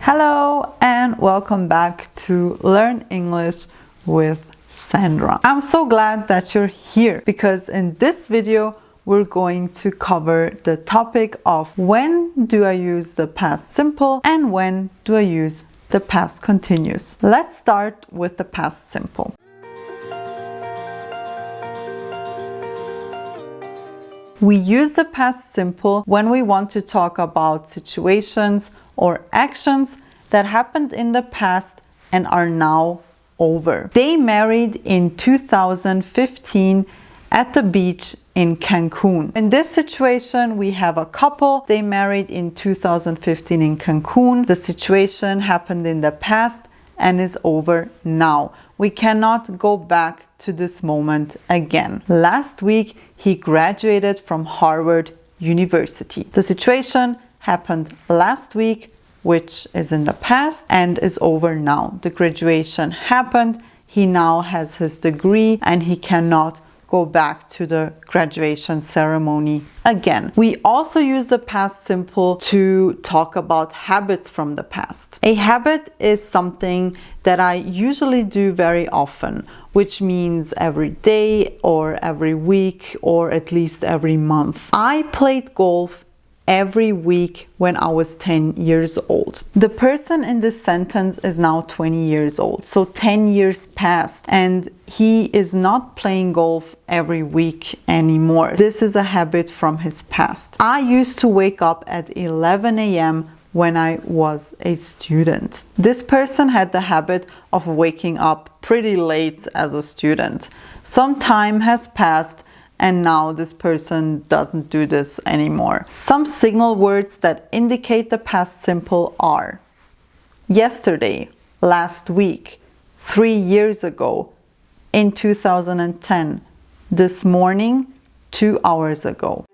Hello and welcome back to Learn English with Sandra. I'm so glad that you're here because in this video we're going to cover the topic of when do I use the past simple and when do I use the past continuous. Let's start with the past simple. We use the past simple when we want to talk about situations or actions that happened in the past and are now over. They married in 2015 at the beach in Cancun. In this situation, we have a couple. They married in 2015 in Cancun. The situation happened in the past and is over now. We cannot go back to this moment again. Last week, he graduated from Harvard University. The situation happened last week, which is in the past and is over now. The graduation happened. He now has his degree and he cannot go back to the graduation ceremony again. We also use the past simple to talk about habits from the past. A habit is something that I usually do very often, which means every day or every week or at least every month. I played golf every week when I was 10 years old. The person in this sentence is now 20 years old, so 10 years passed and he is not playing golf every week anymore. This is a habit from his past. I used to wake up at 11 a.m. when I was a student. This person had the habit of waking up pretty late as a student. Some time has passed and now this person doesn't do this anymore. Some signal words that indicate the past simple are yesterday, last week, 3 years ago, in 2010, this morning, 2 hours ago.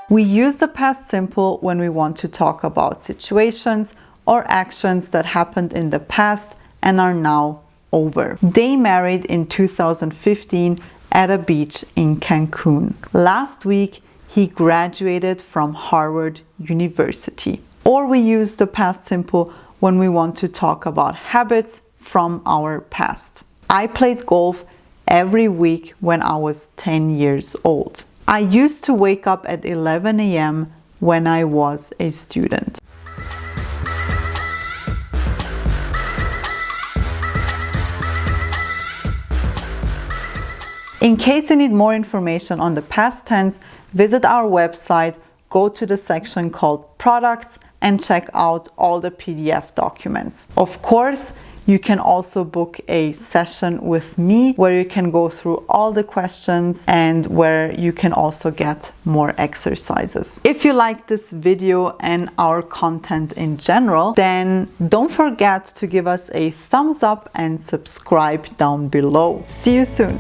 We use the past simple when we want to talk about situations or actions that happened in the past and are now over. They married in 2015 at a beach in Cancun. Last week, he graduated from Harvard University. Or we use the past simple when we want to talk about habits from our past. I played golf every week when I was 10 years old. I used to wake up at 11 a.m. when I was a student. In case you need more information on the past tense, visit our website, go to the section called Products and check out all the PDF documents. Of course, you can also book a session with me where you can go through all the questions and where you can also get more exercises. If you like this video and our content in general, then don't forget to give us a thumbs up and subscribe down below. See you soon!